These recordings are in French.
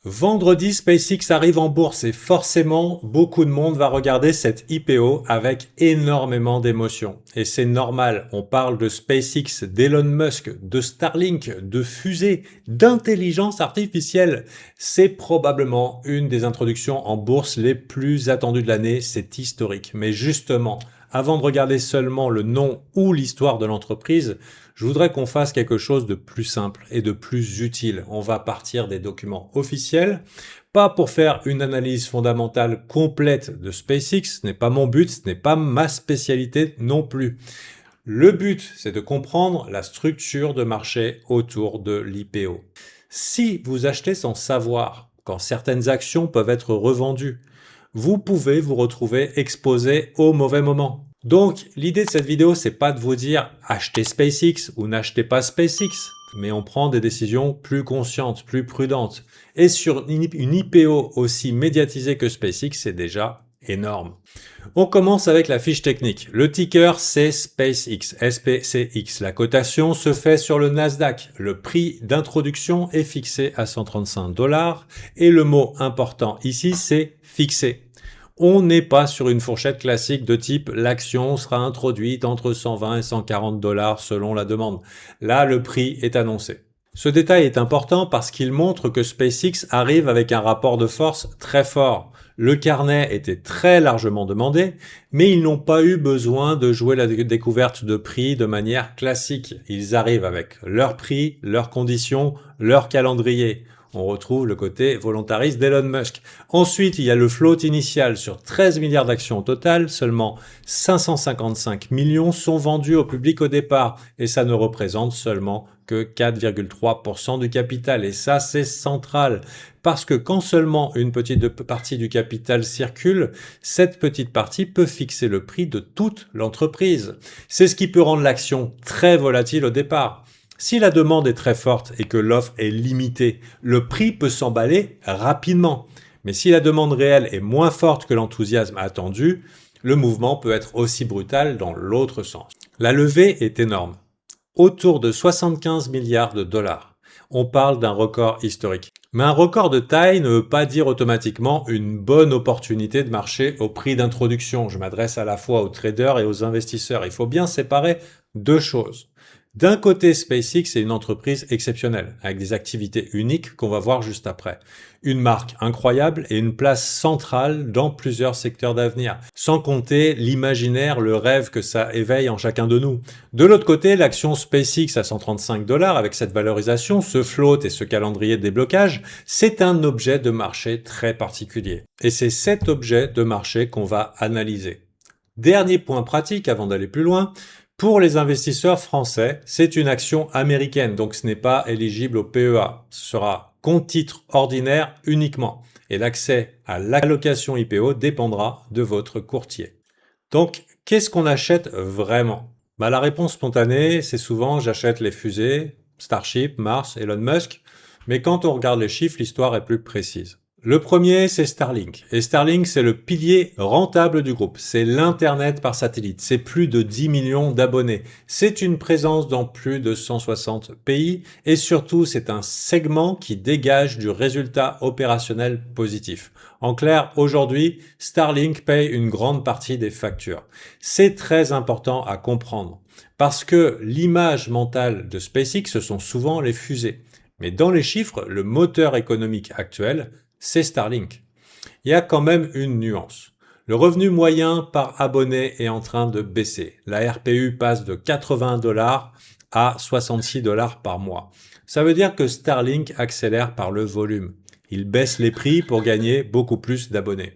Vendredi, SpaceX arrive en bourse et forcément, beaucoup de monde va regarder cette IPO avec énormément d'émotion. Et c'est normal, on parle de SpaceX, d'Elon Musk, de Starlink, de fusées, d'intelligence artificielle. C'est probablement une des introductions en bourse les plus attendues de l'année, c'est historique. Mais justement, avant de regarder seulement le nom ou l'histoire de l'entreprise, je voudrais qu'on fasse quelque chose de plus simple et de plus utile. On va partir des documents officiels, pas pour faire une analyse fondamentale complète de SpaceX, ce n'est pas mon but, ce n'est pas ma spécialité non plus. Le but, c'est de comprendre la structure de marché autour de l'IPO. Si vous achetez sans savoir quand certaines actions peuvent être revendues, vous pouvez vous retrouver exposé au mauvais moment. Donc, l'idée de cette vidéo, c'est pas de vous dire achetez SpaceX ou n'achetez pas SpaceX, mais on prend des décisions plus conscientes, plus prudentes. Et sur une IPO aussi médiatisée que SpaceX, c'est déjà énorme. On commence avec la fiche technique. Le ticker, c'est SpaceX, SPCX. La cotation se fait sur le Nasdaq. Le prix d'introduction est fixé à 135 $. Et le mot important ici, c'est fixé. On n'est pas sur une fourchette classique de type l'action sera introduite entre 120 et 140 $ selon la demande. Là, le prix est annoncé. Ce détail est important parce qu'il montre que SpaceX arrive avec un rapport de force très fort. Le carnet était très largement demandé, mais ils n'ont pas eu besoin de jouer la découverte de prix de manière classique. Ils arrivent avec leur prix, leurs conditions, leur calendrier. On retrouve le côté volontariste d'Elon Musk. Ensuite, il y a le float initial sur 13 milliards d'actions au total. Seulement 555 millions sont vendus au public au départ. Et ça ne représente seulement que 4,3% du capital. Et ça, c'est central. Parce que quand seulement une petite partie du capital circule, cette petite partie peut fixer le prix de toute l'entreprise. C'est ce qui peut rendre l'action très volatile au départ. Si la demande est très forte et que l'offre est limitée, le prix peut s'emballer rapidement. Mais si la demande réelle est moins forte que l'enthousiasme attendu, le mouvement peut être aussi brutal dans l'autre sens. La levée est énorme. Autour de 75 milliards de dollars. On parle d'un record historique. Mais un record de taille ne veut pas dire automatiquement une bonne opportunité de marché au prix d'introduction. Je m'adresse à la fois aux traders et aux investisseurs. Il faut bien séparer deux choses. D'un côté, SpaceX est une entreprise exceptionnelle, avec des activités uniques qu'on va voir juste après. Une marque incroyable et une place centrale dans plusieurs secteurs d'avenir. Sans compter l'imaginaire, le rêve que ça éveille en chacun de nous. De l'autre côté, l'action SpaceX à 135 $, avec cette valorisation, ce float et ce calendrier de déblocage, c'est un objet de marché très particulier. Et c'est cet objet de marché qu'on va analyser. Dernier point pratique avant d'aller plus loin. Pour les investisseurs français, c'est une action américaine, donc ce n'est pas éligible au PEA. Ce sera compte titre ordinaire uniquement. Et l'accès à l'allocation IPO dépendra de votre courtier. Donc, qu'est-ce qu'on achète vraiment? La réponse spontanée, c'est souvent j'achète les fusées, Starship, Mars, Elon Musk. Mais quand on regarde les chiffres, l'histoire est plus précise. Le premier, c'est Starlink. Et Starlink, c'est le pilier rentable du groupe. C'est l'Internet par satellite. C'est plus de 10 millions d'abonnés. C'est une présence dans plus de 160 pays. Et surtout, c'est un segment qui dégage du résultat opérationnel positif. En clair, aujourd'hui, Starlink paye une grande partie des factures. C'est très important à comprendre. Parce que l'image mentale de SpaceX, ce sont souvent les fusées. Mais dans les chiffres, le moteur économique actuel, c'est Starlink. Il y a quand même une nuance. Le revenu moyen par abonné est en train de baisser. La RPU passe de 80 $ à 66 $ par mois. Ça veut dire que Starlink accélère par le volume. Il baisse les prix pour gagner beaucoup plus d'abonnés.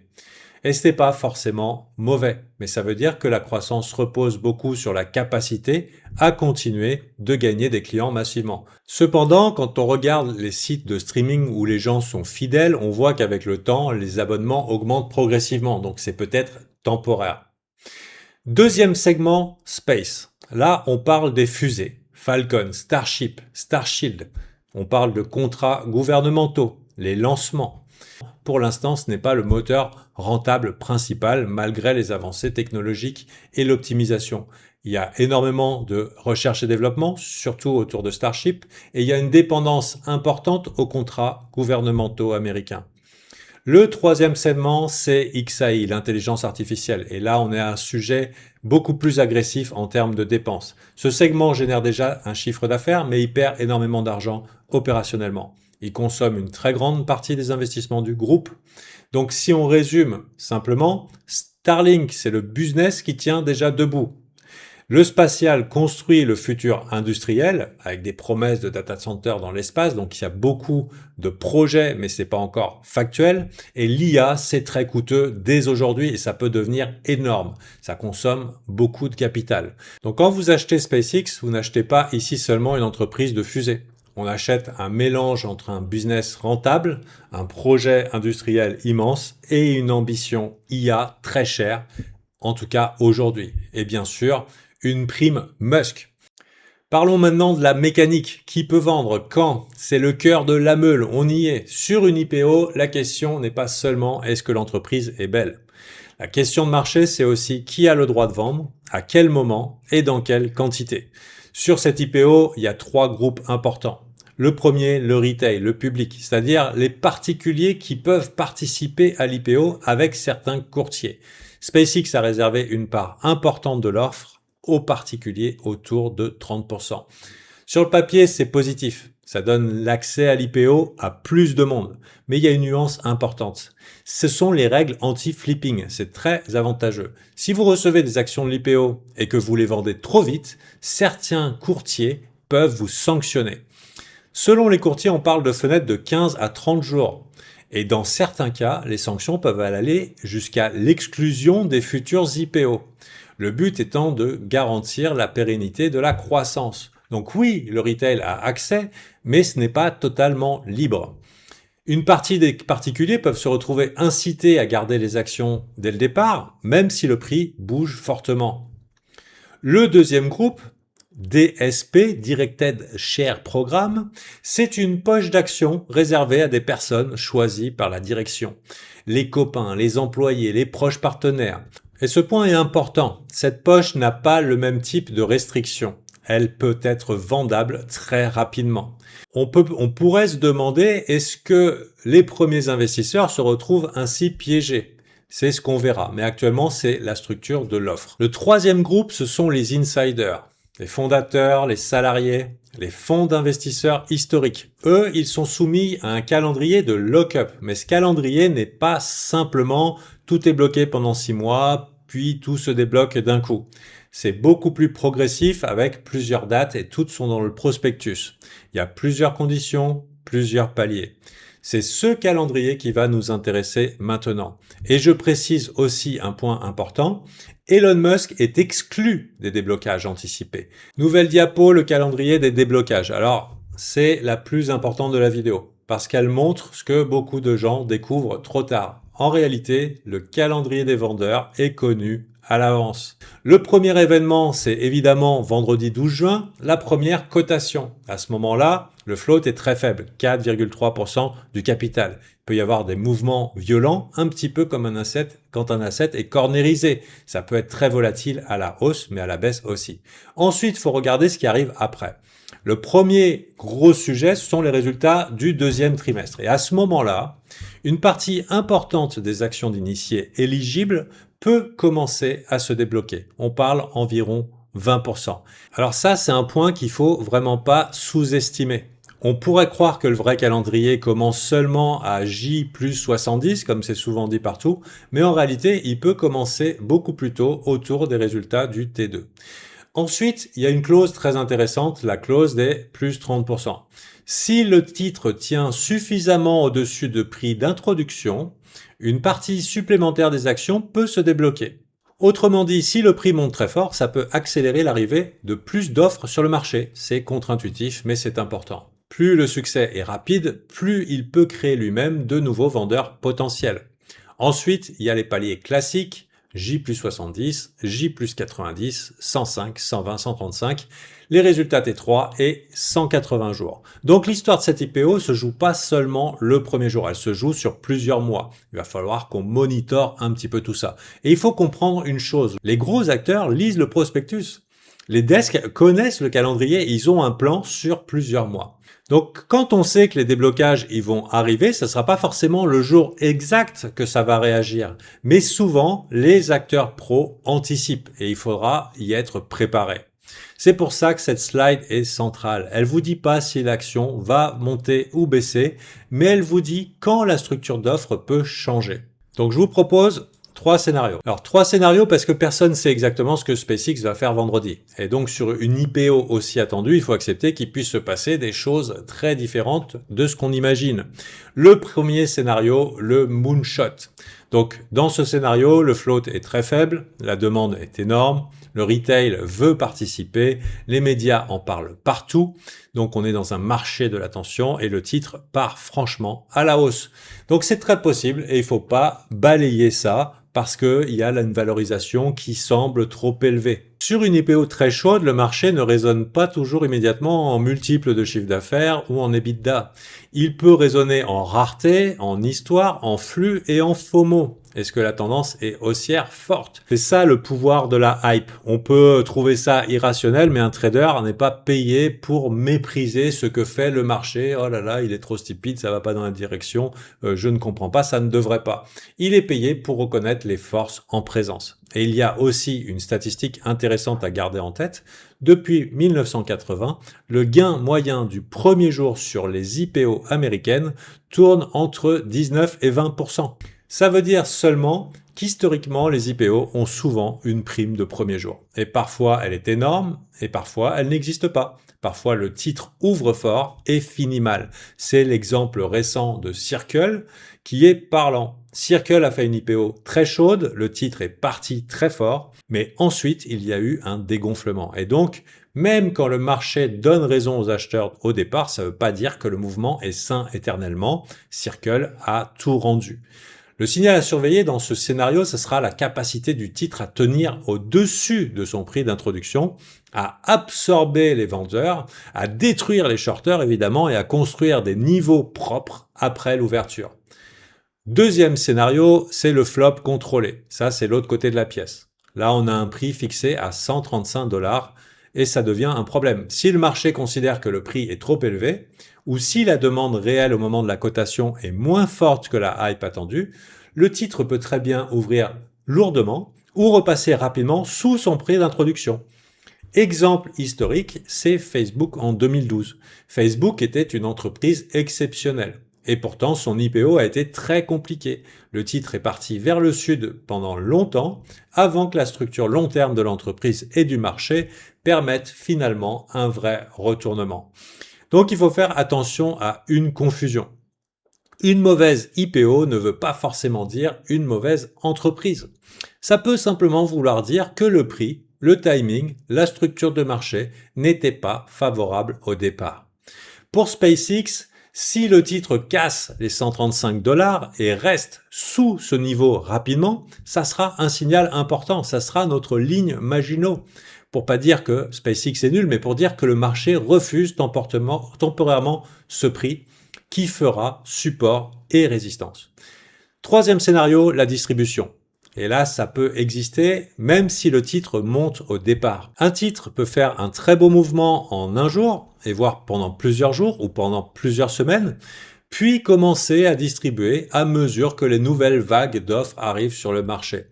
Et ce n'est pas forcément mauvais, mais ça veut dire que la croissance repose beaucoup sur la capacité à continuer de gagner des clients massivement. Cependant, quand on regarde les sites de streaming où les gens sont fidèles, on voit qu'avec le temps, les abonnements augmentent progressivement, donc c'est peut-être temporaire. Deuxième segment, Space. Là, on parle des fusées, Falcon, Starship, Starshield. On parle de contrats gouvernementaux, les lancements. Pour l'instant, ce n'est pas le moteur rentable principal malgré les avancées technologiques et l'optimisation. Il y a énormément de recherche et développement, surtout autour de Starship, et il y a une dépendance importante aux contrats gouvernementaux américains. Le troisième segment, c'est XAI, l'intelligence artificielle. Et là, on est à un sujet beaucoup plus agressif en termes de dépenses. Ce segment génère déjà un chiffre d'affaires, mais il perd énormément d'argent opérationnellement. Il consomme une très grande partie des investissements du groupe. Donc, si on résume simplement, Starlink, c'est le business qui tient déjà debout. Le spatial construit le futur industriel avec des promesses de data center dans l'espace, donc il y a beaucoup de projets, mais c'est pas encore factuel. Et l'IA, c'est très coûteux dès aujourd'hui et ça peut devenir énorme. Ça consomme beaucoup de capital. Donc quand vous achetez SpaceX, vous n'achetez pas ici seulement une entreprise de fusée. On achète un mélange entre un business rentable, un projet industriel immense et une ambition IA très chère, en tout cas aujourd'hui. Et bien sûr, une prime Musk. Parlons maintenant de la mécanique. Qui peut vendre? Quand? C'est le cœur de la meule, on y est. Sur une IPO, la question n'est pas seulement est-ce que l'entreprise est belle. La question de marché, c'est aussi qui a le droit de vendre, à quel moment et dans quelle quantité. Sur cette IPO, il y a 3 groupes importants. Le premier, le retail, le public, c'est-à-dire les particuliers qui peuvent participer à l'IPO avec certains courtiers. SpaceX a réservé une part importante de l'offre aux particuliers, autour de 30%. Sur le papier, c'est positif. Ça donne l'accès à l'IPO à plus de monde. Mais il y a une nuance importante. Ce sont les règles anti-flipping. C'est très avantageux. Si vous recevez des actions de l'IPO et que vous les vendez trop vite, certains courtiers peuvent vous sanctionner. Selon les courtiers, on parle de fenêtres de 15 à 30 jours. Et dans certains cas, les sanctions peuvent aller jusqu'à l'exclusion des futurs IPO. Le but étant de garantir la pérennité de la croissance. Donc oui, le retail a accès, mais ce n'est pas totalement libre. Une partie des particuliers peuvent se retrouver incités à garder les actions dès le départ, même si le prix bouge fortement. Le deuxième groupe, DSP, Directed Share Programme, c'est une poche d'actions réservée à des personnes choisies par la direction. Les copains, les employés, les proches partenaires. Et ce point est important, cette poche n'a pas le même type de restriction. Elle peut être vendable très rapidement. On pourrait se demander, est-ce que les premiers investisseurs se retrouvent ainsi piégés? C'est ce qu'on verra, mais actuellement c'est la structure de l'offre. Le troisième groupe, ce sont les insiders, les fondateurs, les salariés, les fonds d'investisseurs historiques. Eux, ils sont soumis à un calendrier de lock-up, mais ce calendrier n'est pas simplement tout est bloqué pendant 6 mois, puis tout se débloque d'un coup. C'est beaucoup plus progressif avec plusieurs dates et toutes sont dans le prospectus. Il y a plusieurs conditions, plusieurs paliers. C'est ce calendrier qui va nous intéresser maintenant. Et je précise aussi un point important, Elon Musk est exclu des déblocages anticipés. Nouvelle diapo, le calendrier des déblocages. Alors, c'est la plus importante de la vidéo, parce qu'elle montre ce que beaucoup de gens découvrent trop tard. En réalité, le calendrier des vendeurs est connu à l'avance. Le premier événement, c'est évidemment vendredi 12 juin, la première cotation. À ce moment-là, le float est très faible, 4,3% du capital. Il peut y avoir des mouvements violents, un petit peu comme un asset, quand un asset est cornérisé. Ça peut être très volatile à la hausse, mais à la baisse aussi. Ensuite, il faut regarder ce qui arrive après. Le premier gros sujet, ce sont les résultats du deuxième trimestre. Et à ce moment-là, une partie importante des actions d'initiés éligibles peut commencer à se débloquer. On parle environ 20%. Alors ça, c'est un point qu'il faut vraiment pas sous-estimer. On pourrait croire que le vrai calendrier commence seulement à J plus 70, comme c'est souvent dit partout, mais en réalité, il peut commencer beaucoup plus tôt autour des résultats du T2. Ensuite, il y a une clause très intéressante, la clause des plus 30%. Si le titre tient suffisamment au-dessus de prix d'introduction, une partie supplémentaire des actions peut se débloquer. Autrement dit, si le prix monte très fort, ça peut accélérer l'arrivée de plus d'offres sur le marché. C'est contre-intuitif, mais c'est important. Plus le succès est rapide, plus il peut créer lui-même de nouveaux vendeurs potentiels. Ensuite, il y a les paliers classiques, J plus 70, J plus 90, 105, 120, 135, les résultats T3 et 180 jours. Donc l'histoire de cette IPO se joue pas seulement le premier jour, elle se joue sur plusieurs mois. Il va falloir qu'on monitore un petit peu tout ça. Et il faut comprendre une chose, les gros acteurs lisent le prospectus. Les desks connaissent le calendrier, ils ont un plan sur plusieurs mois. Donc, quand on sait que les déblocages ils vont arriver, ce ne sera pas forcément le jour exact que ça va réagir. Mais souvent, les acteurs pros anticipent et il faudra y être préparé. C'est pour ça que cette slide est centrale. Elle vous dit pas si l'action va monter ou baisser, mais elle vous dit quand la structure d'offre peut changer. Donc, je vous propose 3 scénarios. Alors 3 scénarios parce que personne ne sait exactement ce que SpaceX va faire vendredi. Et donc sur une IPO aussi attendue, il faut accepter qu'il puisse se passer des choses très différentes de ce qu'on imagine. Le premier scénario, le moonshot. Donc dans ce scénario, le float est très faible, la demande est énorme, le retail veut participer, les médias en parlent partout, donc on est dans un marché de l'attention et le titre part franchement à la hausse. Donc c'est très possible et il ne faut pas balayer ça parce qu'il y a une valorisation qui semble trop élevée. Sur une IPO très chaude, le marché ne raisonne pas toujours immédiatement en multiples de chiffre d'affaires ou en EBITDA. Il peut raisonner en rareté, en histoire, en flux et en FOMO. Est-ce que la tendance est haussière forte? C'est ça le pouvoir de la hype. On peut trouver ça irrationnel, mais un trader n'est pas payé pour mépriser ce que fait le marché. Oh là là, il est trop stupide, ça va pas dans la direction, je ne comprends pas, ça ne devrait pas. Il est payé pour reconnaître les forces en présence. Et il y a aussi une statistique intéressante à garder en tête. Depuis 1980, le gain moyen du premier jour sur les IPO américaines tourne entre 19 et 20%. Ça veut dire seulement qu'historiquement, les IPO ont souvent une prime de premier jour. Et parfois, elle est énorme et parfois, elle n'existe pas. Parfois, le titre ouvre fort et finit mal. C'est l'exemple récent de Circle qui est parlant. Circle a fait une IPO très chaude, le titre est parti très fort, mais ensuite, il y a eu un dégonflement. Et donc, même quand le marché donne raison aux acheteurs au départ, ça ne veut pas dire que le mouvement est sain éternellement. Circle a tout rendu. Le signal à surveiller dans ce scénario, ce sera la capacité du titre à tenir au-dessus de son prix d'introduction, à absorber les vendeurs, à détruire les shorters évidemment et à construire des niveaux propres après l'ouverture. Deuxième scénario, c'est le flop contrôlé. Ça, c'est l'autre côté de la pièce. Là, on a un prix fixé à 135 $ et ça devient un problème. Si le marché considère que le prix est trop élevé, ou si la demande réelle au moment de la cotation est moins forte que la hype attendue, le titre peut très bien ouvrir lourdement ou repasser rapidement sous son prix d'introduction. Exemple historique, c'est Facebook en 2012. Facebook était une entreprise exceptionnelle. Et pourtant, son IPO a été très compliqué. Le titre est parti vers le sud pendant longtemps, avant que la structure long terme de l'entreprise et du marché permette finalement un vrai retournement. Donc il faut faire attention à une confusion. Une mauvaise IPO ne veut pas forcément dire une mauvaise entreprise. Ça peut simplement vouloir dire que le prix, le timing, la structure de marché n'étaient pas favorables au départ. Pour SpaceX, si le titre casse les 135 $ et reste sous ce niveau rapidement, ça sera un signal important, ça sera notre ligne Maginot. Pour pas dire que SpaceX est nul, mais pour dire que le marché refuse temporairement ce prix qui fera support et résistance. Troisième scénario, la distribution. Et là, ça peut exister même si le titre monte au départ. Un titre peut faire un très beau mouvement en un jour, et voire pendant plusieurs jours ou pendant plusieurs semaines, puis commencer à distribuer à mesure que les nouvelles vagues d'offres arrivent sur le marché.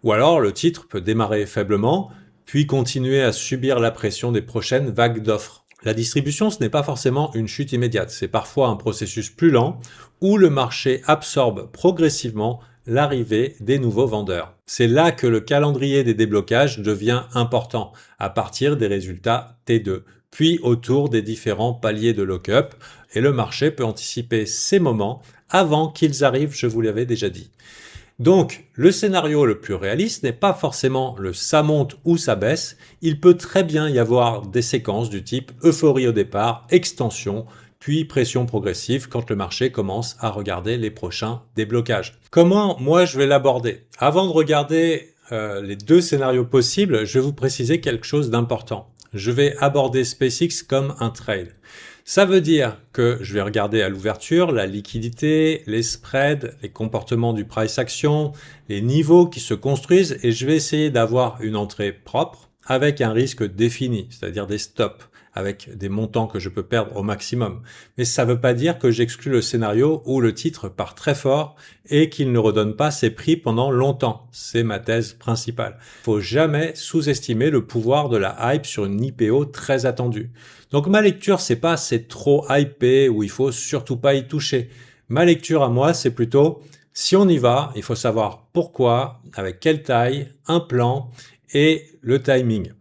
Ou alors, le titre peut démarrer faiblement, puis continuer à subir la pression des prochaines vagues d'offres. La distribution, ce n'est pas forcément une chute immédiate, c'est parfois un processus plus lent où le marché absorbe progressivement l'arrivée des nouveaux vendeurs. C'est là que le calendrier des déblocages devient important, à partir des résultats T2, puis autour des différents paliers de lock-up, et le marché peut anticiper ces moments avant qu'ils arrivent, je vous l'avais déjà dit. Donc, le scénario le plus réaliste n'est pas forcément le ça monte ou ça baisse, il peut très bien y avoir des séquences du type euphorie au départ, extension, puis pression progressive quand le marché commence à regarder les prochains déblocages. Comment moi je vais l'aborder? Avant de regarder les deux scénarios possibles, je vais vous préciser quelque chose d'important. Je vais aborder SpaceX comme un trade. Ça veut dire que je vais regarder à l'ouverture la liquidité, les spreads, les comportements du price action, les niveaux qui se construisent et je vais essayer d'avoir une entrée propre avec un risque défini, c'est-à-dire des stops, avec des montants que je peux perdre au maximum. Mais ça ne veut pas dire que j'exclus le scénario où le titre part très fort et qu'il ne redonne pas ses prix pendant longtemps. C'est ma thèse principale. Il faut jamais sous-estimer le pouvoir de la hype sur une IPO très attendue. Donc ma lecture, c'est pas c'est trop hypé ou il faut surtout pas y toucher. Ma lecture à moi, c'est plutôt si on y va, il faut savoir pourquoi, avec quelle taille, un plan et le timing.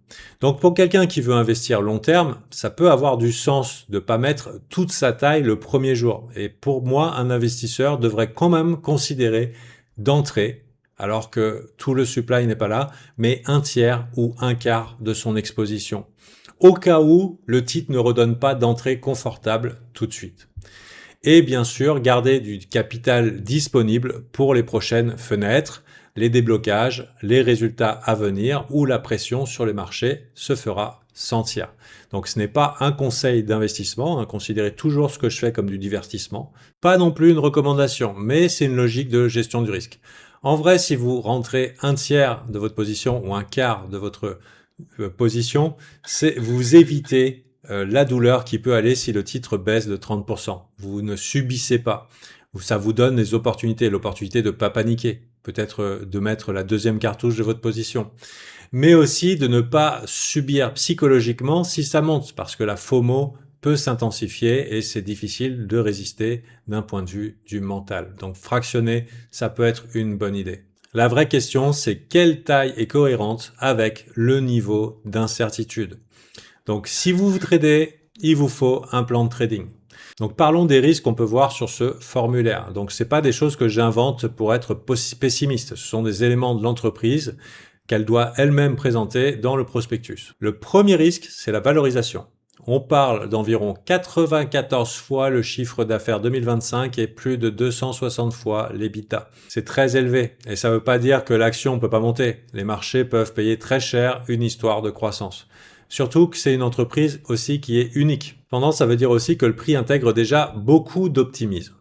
Donc pour quelqu'un qui veut investir long terme, ça peut avoir du sens de ne pas mettre toute sa taille le premier jour. Et pour moi, un investisseur devrait quand même considérer d'entrer, alors que tout le supply n'est pas là, mais un tiers ou un quart de son exposition. Au cas où le titre ne redonne pas d'entrée confortable tout de suite. Et bien sûr, garder du capital disponible pour les prochaines fenêtres, les déblocages, les résultats à venir ou la pression sur les marchés se fera sentir. Donc ce n'est pas un conseil d'investissement, hein, considérez toujours ce que je fais comme du divertissement, pas non plus une recommandation, mais c'est une logique de gestion du risque. En vrai, si vous rentrez un tiers de votre position ou un quart de votre position, c'est vous évitez la douleur qui peut aller si le titre baisse de 30%. Vous ne subissez pas. Ça vous donne les opportunités, l'opportunité de ne pas paniquer, peut-être de mettre la deuxième cartouche de votre position, mais aussi de ne pas subir psychologiquement si ça monte, parce que la FOMO peut s'intensifier et c'est difficile de résister d'un point de vue du mental. Donc fractionner, ça peut être une bonne idée. La vraie question, c'est quelle taille est cohérente avec le niveau d'incertitude. Donc, si vous tradez, il vous faut un plan de trading. Donc, parlons des risques qu'on peut voir sur ce formulaire. Donc, c'est pas des choses que j'invente pour être pessimiste. Ce sont des éléments de l'entreprise qu'elle doit elle-même présenter dans le prospectus. Le premier risque, c'est la valorisation. On parle d'environ 94 fois le chiffre d'affaires 2025 et plus de 260 fois l'EBITDA. C'est très élevé et ça ne veut pas dire que l'action ne peut pas monter. Les marchés peuvent payer très cher une histoire de croissance. Surtout que c'est une entreprise aussi qui est unique. Cependant, ça veut dire aussi que le prix intègre déjà beaucoup d'optimisme.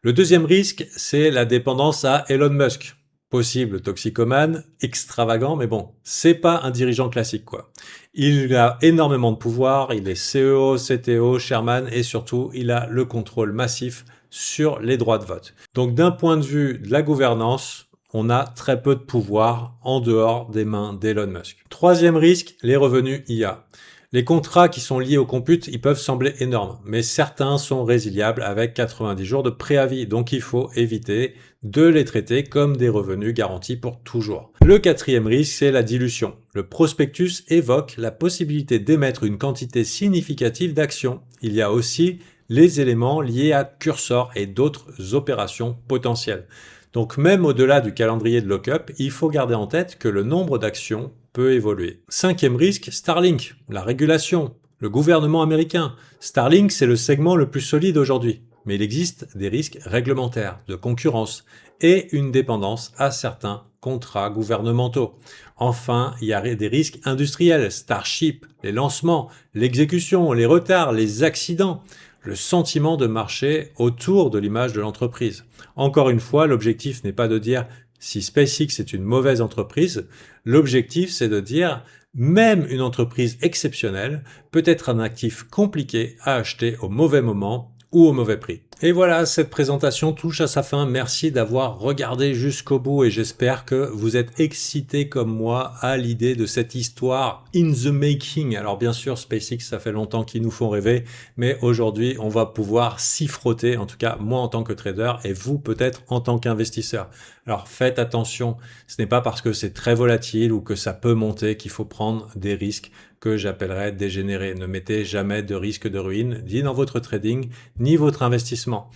Le deuxième risque, c'est la dépendance à Elon Musk. Possible toxicomane, extravagant, mais bon, c'est pas un dirigeant classique, quoi. Il a énormément de pouvoir, il est CEO, CTO, chairman et surtout, il a le contrôle massif sur les droits de vote. Donc, d'un point de vue de la gouvernance, on a très peu de pouvoir en dehors des mains d'Elon Musk. Troisième risque, les revenus IA. Les contrats qui sont liés au compute, ils peuvent sembler énormes, mais certains sont résiliables avec 90 jours de préavis, donc il faut éviter de les traiter comme des revenus garantis pour toujours. Le quatrième risque, c'est la dilution. Le prospectus évoque la possibilité d'émettre une quantité significative d'actions. Il y a aussi les éléments liés à Cursor et d'autres opérations potentielles. Donc même au-delà du calendrier de lock-up, il faut garder en tête que le nombre d'actions peut évoluer. Cinquième risque, Starlink, la régulation, le gouvernement américain. Starlink, c'est le segment le plus solide aujourd'hui, mais il existe des risques réglementaires, de concurrence et une dépendance à certains contrats gouvernementaux. Enfin, il y a des risques industriels, Starship, les lancements, l'exécution, les retards, les accidents, le sentiment de marché autour de l'image de l'entreprise. Encore une fois, l'objectif n'est pas de dire si SpaceX est une mauvaise entreprise, l'objectif c'est de dire même une entreprise exceptionnelle peut être un actif compliqué à acheter au mauvais moment ou au mauvais prix. Et voilà, cette présentation touche à sa fin. Merci d'avoir regardé jusqu'au bout et j'espère que vous êtes excités comme moi à l'idée de cette histoire in the making. Alors bien sûr, SpaceX, ça fait longtemps qu'ils nous font rêver, mais aujourd'hui, on va pouvoir s'y frotter, en tout cas moi en tant que trader et vous peut-être en tant qu'investisseur. Alors faites attention, ce n'est pas parce que c'est très volatile ou que ça peut monter qu'il faut prendre des risques que j'appellerais dégénérés. Ne mettez jamais de risque de ruine, ni dans votre trading, ni votre investissement.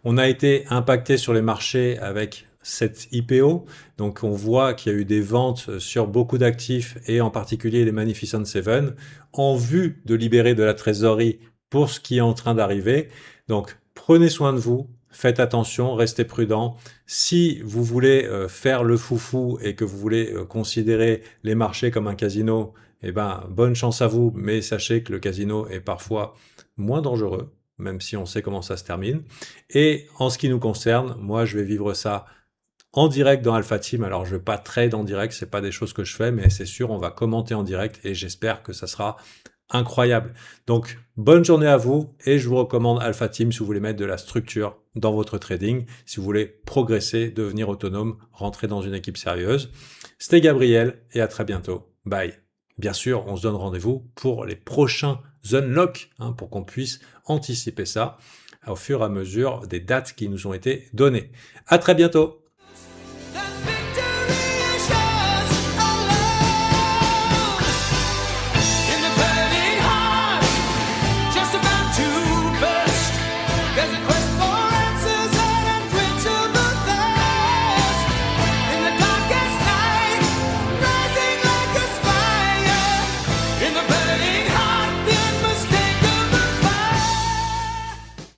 On a été impacté sur les marchés avec cette IPO, donc on voit qu'il y a eu des ventes sur beaucoup d'actifs et en particulier les Magnificent Seven en vue de libérer de la trésorerie pour ce qui est en train d'arriver. Donc prenez soin de vous, faites attention, restez prudents. Si vous voulez faire le foufou et que vous voulez considérer les marchés comme un casino, eh ben, bonne chance à vous, mais sachez que le casino est parfois moins dangereux, même si on sait comment ça se termine. Et en ce qui nous concerne, moi, je vais vivre ça en direct dans Alpha Team. Alors, je vais pas trade en direct, c'est pas des choses que je fais, mais c'est sûr, on va commenter en direct et j'espère que ça sera incroyable. Donc, bonne journée à vous et je vous recommande Alpha Team si vous voulez mettre de la structure dans votre trading, si vous voulez progresser, devenir autonome, rentrer dans une équipe sérieuse. C'était Gabriel et à très bientôt. Bye. Bien sûr, on se donne rendez-vous pour les prochains unlocks, pour qu'on puisse anticiper ça au fur et à mesure des dates qui nous ont été données. À très bientôt.